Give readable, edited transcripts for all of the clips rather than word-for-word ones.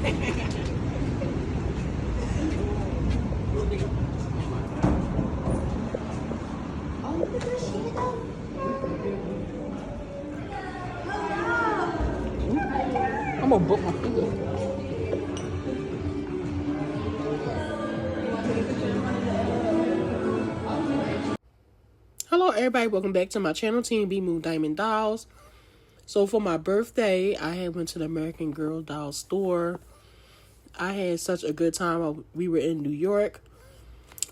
Oh, look at this shit. I'm gonna book my feet. Hello everybody, welcome back to my channel, Team B Moon Diamond Dolls. So for my birthday, I had went to the American Girl doll store. I had such a good time. We were in New York.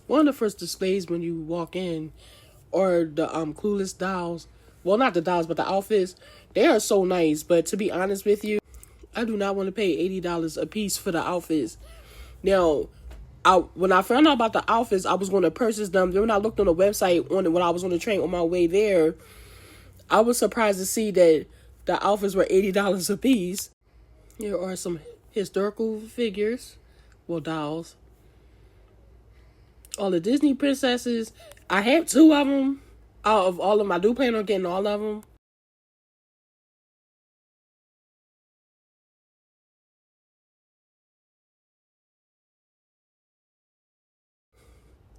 One of the first displays when you walk in are the Clueless dolls. Well, not the dolls, but the outfits. They are so nice, but to be honest with you, I do not want to pay $80 a piece for the outfits. Now, when I found out about the outfits, I was going to purchase them. Then when I looked on the website when I was on the train on my way there, I was surprised to see that the outfits were $80 a piece. Here are some historical figures, well, dolls. All the Disney princesses. I have 2 of them. Out of all of them, I do plan on getting all of them.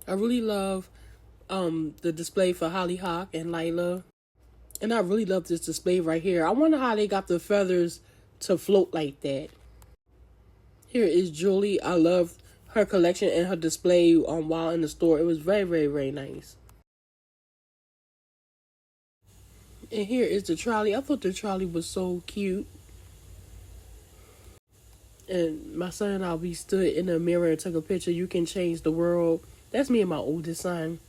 I really love the display for Hollyhock and Lila. And I really love this display right here. I wonder how they got the feathers to float like that. Here is Julie. I love her collection and her display while in the store. It was very, very, very nice. And here is the trolley. I thought the trolley was so cute. And my son and I, we stood in the mirror and took a picture. You can change the world. That's me and my oldest son.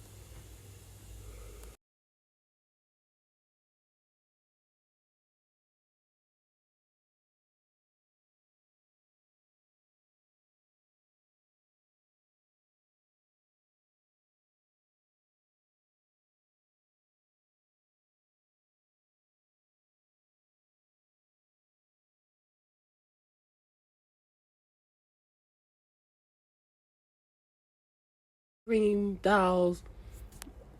Dream dolls.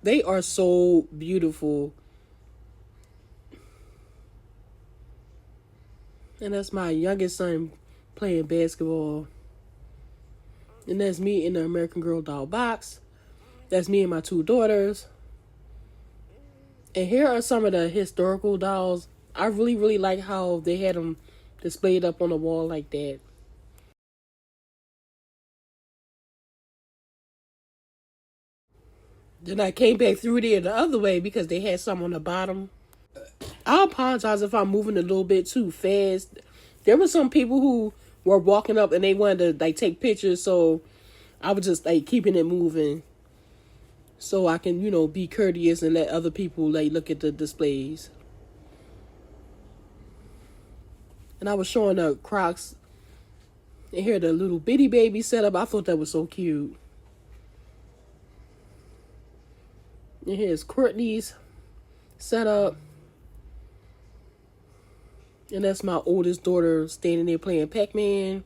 They are so beautiful. And that's my youngest son playing basketball. And that's me in the American Girl doll box. That's me and my 2 daughters. And here are some of the historical dolls. I really, really like how they had them displayed up on the wall like that. Then I came back through there the other way because they had some on the bottom. I apologize if I'm moving a little bit too fast. There were some people who were walking up and they wanted to take pictures, so I was just keeping it moving so I can, be courteous and let other people look at the displays. And I was showing the Crocs and here the little bitty baby setup. I thought that was so cute. And here's Courtney's setup. And that's my oldest daughter standing there playing Pac-Man.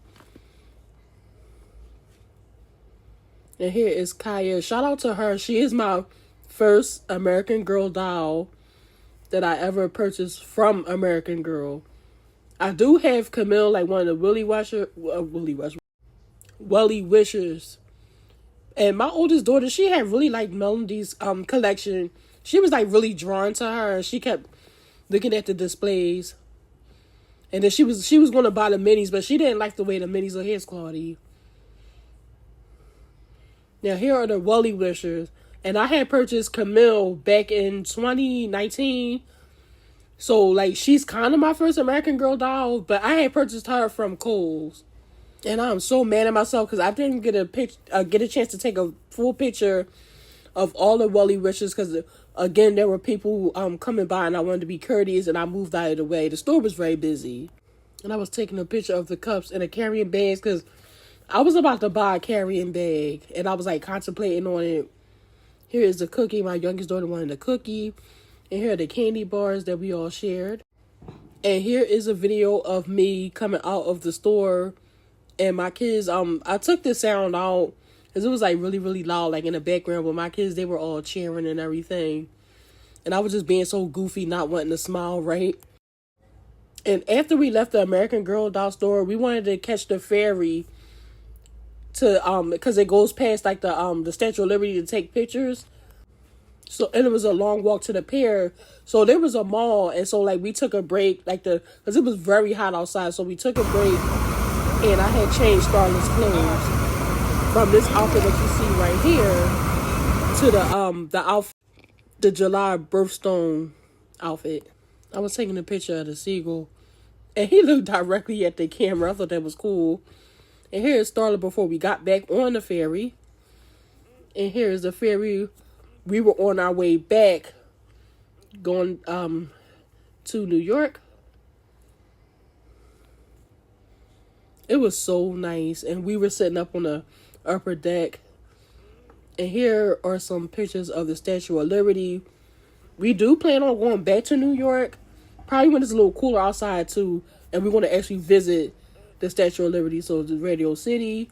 And here is Kaya. Shout out to her. She is my first American Girl doll that I ever purchased from American Girl. I do have Camille, one of the Willy Wishers. And my oldest daughter, she had really liked Melody's collection. She was really drawn to her, and she kept looking at the displays. And then she was going to buy the minis, but she didn't like the way the minis are his quality. Now here are the Willy Wishers, and I had purchased Camille back in 2019. So she's kind of my first American Girl doll, but I had purchased her from Kohl's. And I'm so mad at myself because I didn't get a chance to take a full picture of all the Willy Wishers because, again, there were people coming by and I wanted to be courteous and I moved out of the way. The store was very busy. And I was taking a picture of the cups and the carrying bags because I was about to buy a carrying bag and I was contemplating on it. Here is the cookie. My youngest daughter wanted a cookie. And here are the candy bars that we all shared. And here is a video of me coming out of the store. And my kids, I took the sound out because it was really, really loud, in the background. But my kids, they were all cheering and everything. And I was just being so goofy, not wanting to smile, right? And after we left the American Girl doll store, we wanted to catch the ferry to because it goes past like the Statue of Liberty to take pictures. So and it was a long walk to the pier. So there was a mall, and so like we took a break, like because it was very hot outside. So we took a break, and I had changed Starla's clothes from this outfit that you see right here to the outfit, the July birthstone outfit. I was taking a picture of the seagull, and he looked directly at the camera. I thought that was cool. And here is Starla before we got back on the ferry. And here is the ferry. We were on our way back, going to New York. It was so nice, and we were sitting up on the upper deck. And here are some pictures of the Statue of Liberty. We do plan on going back to New York, probably when it's a little cooler outside too, and we want to actually visit the Statue of Liberty. So the Radio City,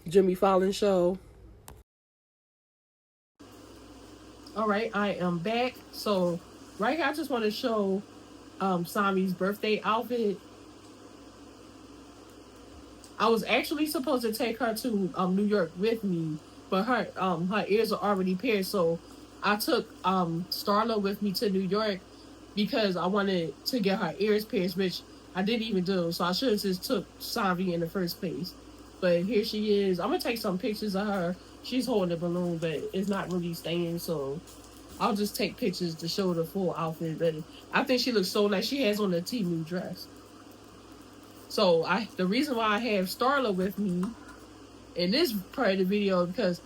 Jimmy Fallon show. All right, I am back. So right here, I just want to show Sami's birthday outfit. I was actually supposed to take her to New York with me, but her ears are already pierced, so I took Starla with me to New York because I wanted to get her ears pierced, which I didn't even do. So I should have just took Savi in the first place. But here she is. I'm gonna take some pictures of her. She's holding the balloon, but it's not really staying, so I'll just take pictures to show the full outfit. But I think she looks so nice. She has on a Temu dress. So the reason why I have Starla with me in this part of the video because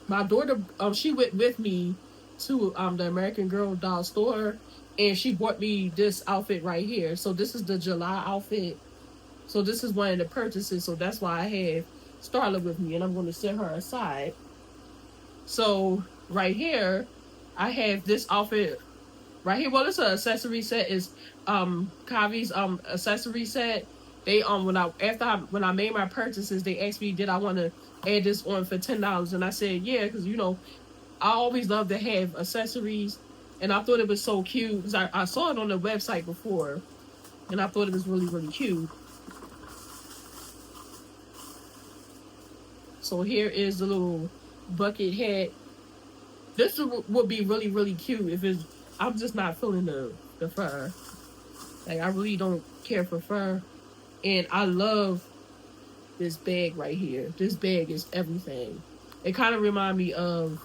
my daughter she went with me to the American Girl doll store, and she bought me this outfit right here. So this is the July outfit. So this is one of the purchases. So that's why I have Starla with me, and I'm going to set her aside. So right here, I have this outfit right here. Well, it's an accessory set. Is Kavi's accessory set. They when I made my purchases, they asked me did I want to add this on for $10, and I said yeah, because I always love to have accessories, and I thought it was so cute because I saw it on the website before, and I thought it was really, really cute. So here is the little bucket hat. This would be really, really cute if it's. I'm just not feeling the fur. Like I really don't care for fur, and I love this bag right here. This bag is everything. It kind of reminds me of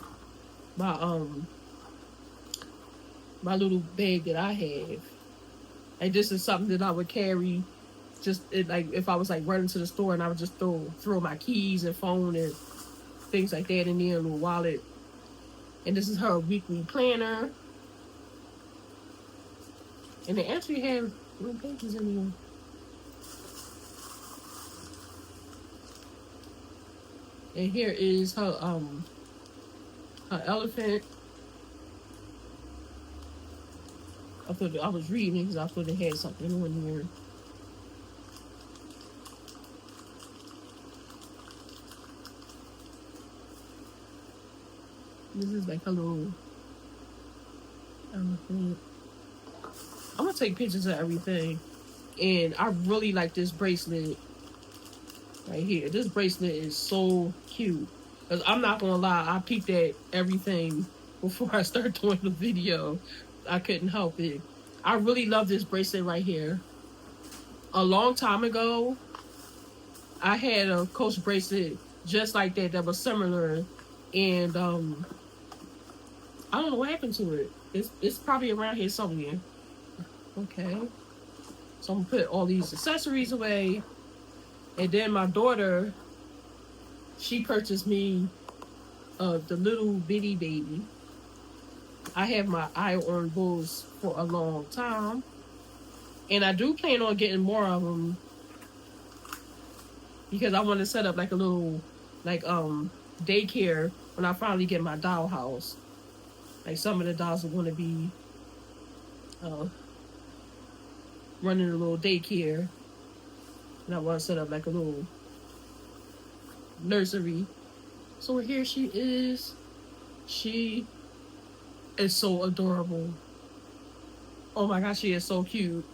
my little bag that I have. Like this is something that I would carry like if I was like running to the store, and I would just throw my keys and phone and things like that in there, a little wallet. And this is her weekly planner. And they actually have little pages in here. And here is her elephant. I thought I was reading because I thought it had something on here. This is like a little elephant. I'm gonna take pictures of everything, and I really like this bracelet right here. This bracelet is so cute. Cause I'm not gonna lie, I peeked at everything before I started doing the video. I couldn't help it. I really love this bracelet right here. A long time ago, I had a Coach bracelet just like that was similar, and I don't know what happened to it. It's probably around here somewhere. Okay. So I'm gonna put all these accessories away. And then my daughter, she purchased me the little bitty baby. I have my eye on bulls for a long time. And I do plan on getting more of them because I want to set up like a little daycare when I finally get my doll house. Like some of the dolls are going to be running a little daycare. And I want to set up like a little nursery. So here she is. She is so adorable. Oh my gosh, she is so cute.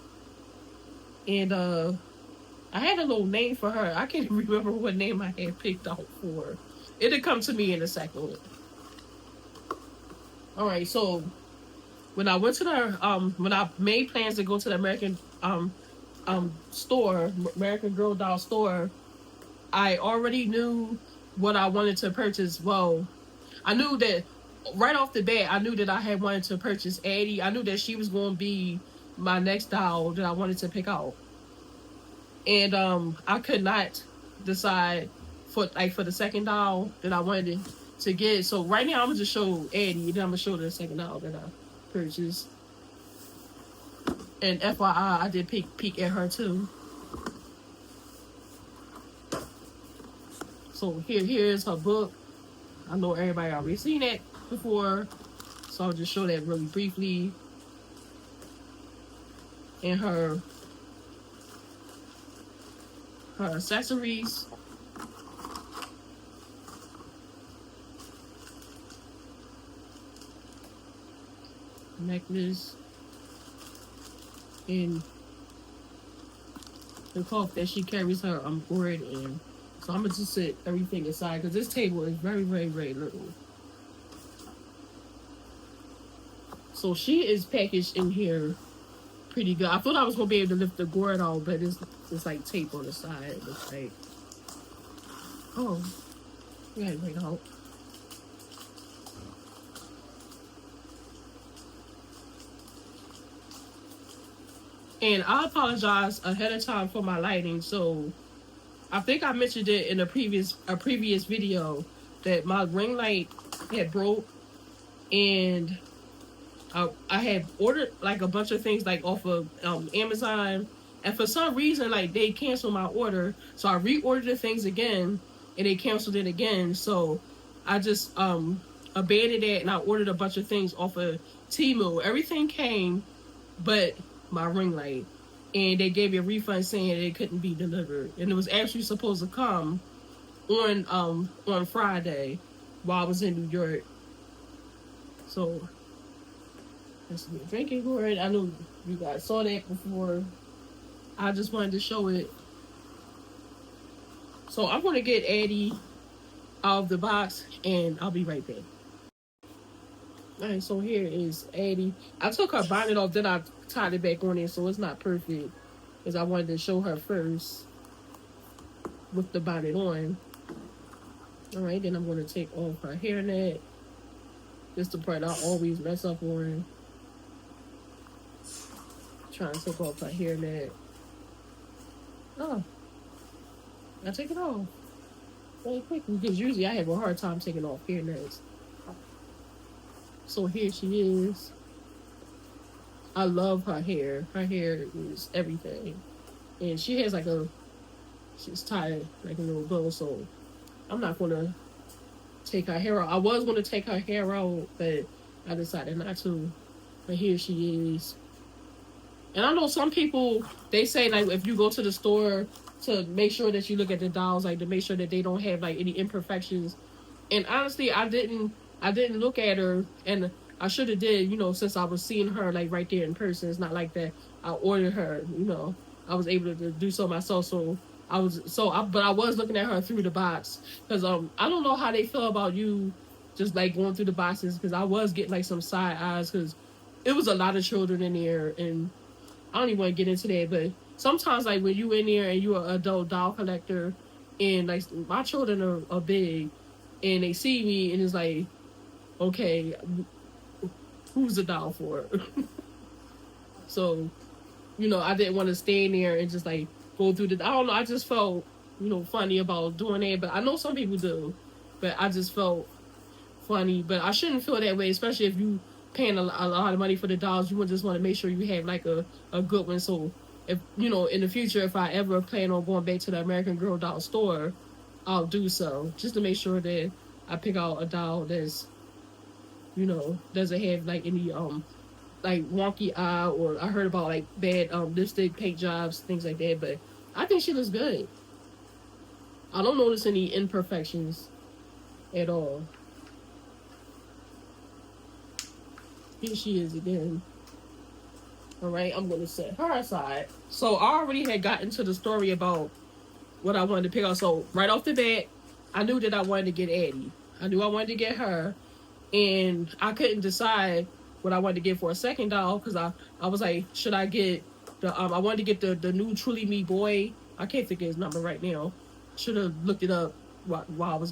And I had a little name for her. I can't remember what name I had picked out for her. It'll come to me in a second. All right, so when I went to the when I made plans to go to the store, American Girl doll store, I already knew what I wanted to purchase. Well, I knew that right off the bat. I knew that I had wanted to purchase Addy. I knew that she was going to be my next doll that I wanted to pick out, and I could not decide for the second doll that I wanted to get. So right now I'm gonna just show Addy, then I'm gonna show the second doll that I purchased. And FYI, I did peek at her too. So here's her book. I know everybody already seen it before, so I'll just show that really briefly. And her accessories. Necklace. And the cloth that she carries her gourd in. So I'm gonna just set everything aside because this table is very, very, very little. So she is packaged in here pretty good. I thought I was gonna be able to lift the gourd off, but it's like tape on the side. It looks like. Oh, yeah, right out. And I apologize ahead of time for my lighting. So I think I mentioned it in a previous video that my ring light had broke, and I had ordered like a bunch of things like off of Amazon, and for some reason like they canceled my order, so I reordered the things again, and they canceled it again. So I just abandoned it, and I ordered a bunch of things off of Temu. Everything came, but my ring light, and they gave me a refund saying it couldn't be delivered, and it was actually supposed to come on Friday while I was in New York. So that's me drinking gourd. I know you guys saw that before. I just wanted to show it. So I'm gonna get Addy out of the box, and I'll be right back. Alright, so here is Addy. I took her bonnet off, then I tied it back on it, so it's not perfect, because I wanted to show her first with the bonnet on. Alright, then I'm going to take off her hairnet. This is the part I always mess up on. Trying to take off her hairnet. Oh, I take it off very quickly, because usually I have a hard time taking off hairnets. So here she is. I love her hair. Her hair is everything. And she has like she's tied like a little bow, so I'm not gonna take her hair out. I was gonna take her hair out, but I decided not to. But here she is. And I know some people, they say like if you go to the store to make sure that you look at the dolls, like to make sure that they don't have like any imperfections. And honestly, I didn't look at her, and I should have did, since I was seeing her like right there in person. It's not like that I ordered her, I was able to do so myself. So but I was looking at her through the box, because I don't know how they feel about you just like going through the boxes, because I was getting like some side eyes, because it was a lot of children in there, and I don't even want to get into that. But sometimes like when you in there and you're an adult doll collector, and like my children are big, and they see me, and it's like, okay, who's the doll for? So, I didn't want to stay in there and just like go through I don't know, I just felt, funny about doing that. But I know some people do, but I just felt funny. But I shouldn't feel that way, especially if you paying a lot of money for the dolls. You would just want to make sure you have like a good one. So if, in the future, if I ever plan on going back to the American Girl doll store, I'll do so, just to make sure that I pick out a doll that's, doesn't have like any like wonky eye, or I heard about like bad lipstick paint jobs, things like that. But I think she looks good. I don't notice any imperfections at all. Here she is again. All right, I'm going to set her aside. So I already had gotten to the story about what I wanted to pick out. So right off the bat, I knew that I wanted to get Addy. I knew I wanted to get her, and I couldn't decide what I wanted to get for a second doll because I was like, should I get the I wanted to get the new Truly Me boy. I can't think of his number right now. Should have looked it up while I was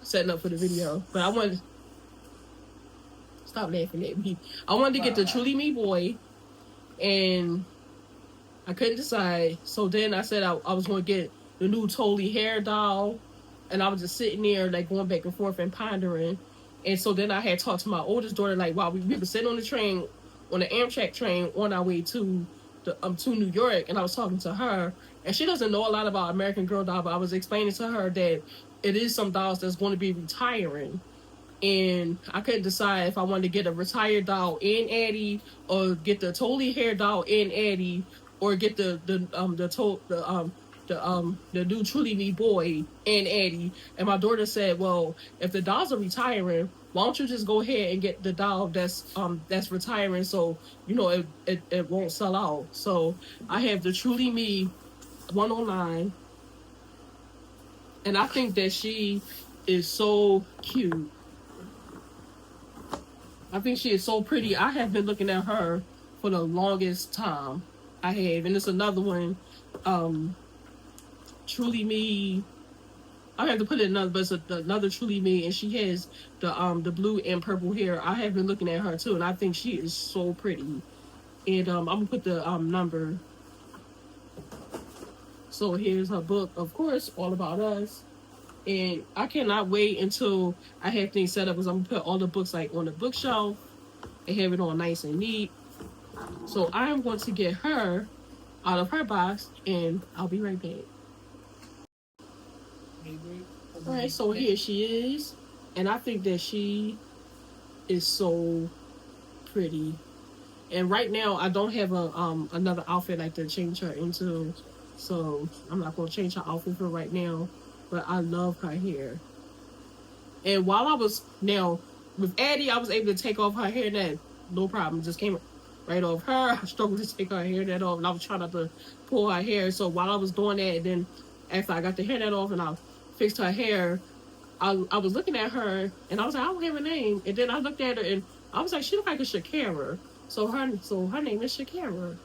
setting up for the video. But I wanted stop laughing at me. I wanted to get the Truly Me boy, and I couldn't decide. So then I said I was going to get the new Totally hair doll, and I was just sitting there like going back and forth and pondering. And so then I had talked to my oldest daughter, like, while we were sitting on the train, on the Amtrak train on our way to New York, and I was talking to her, and she doesn't know a lot about American Girl doll, but I was explaining to her that it is some dolls that's going to be retiring. And I couldn't decide if I wanted to get a retired doll in Addy, or get the Totally hair doll in Addy, or get the new Truly Me boy and Addy. And my daughter said, well, if the dolls are retiring, why don't you just go ahead and get the doll that's retiring, so you know it won't sell out. So I have the Truly Me 109, and I think that she is so cute. I think she is so pretty. I have been looking at her for the longest time. I have. And it's another one, Truly Me. I have to put it another, but it's another Truly Me, and she has the blue and purple hair. I have been looking at her too, and I think she is so pretty. And I'm gonna put the number. So here's her book, of course, all about us. And I cannot wait until I have things set up, because I'm gonna put all the books like on the bookshelf and have it all nice and neat. So I am going to get her out of her box, and I'll be right back. Alright, so here she is, and I think that she is so pretty. And right now I don't have a another outfit like to change her into, so I'm not gonna change her outfit for right now. But I love her hair. And while I was with Addy, I was able to take off her hairnet, no problem. Just came right off her. I struggled to take her hairnet off, and I was trying not to pull her hair. So while I was doing that, and then after I got the hairnet off and I fixed her hair, I was looking at her, and I was like, I don't have a name. And then I looked at her, and I was like, she looked like a Shakira. So her name is Shakira.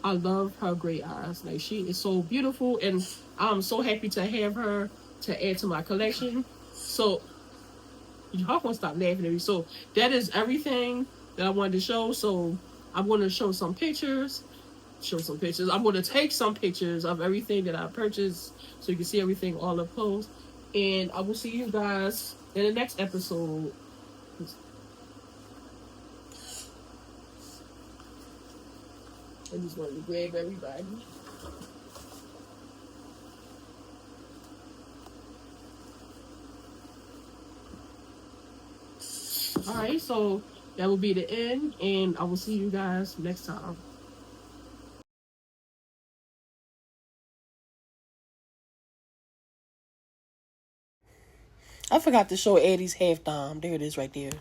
I love her gray eyes. Like, she is so beautiful, and I'm so happy to have her to add to my collection. So y'all gonna stop laughing at me. So that is everything that I wanted to show. So I'm going to show some pictures. I'm going to take some pictures of everything that I purchased, so you can see everything all up close. And I will see you guys in the next episode. I just wanted to grab everybody. Alright, so that will be the end, and I will see you guys next time. I forgot to show Addy's half dime. There it is right there.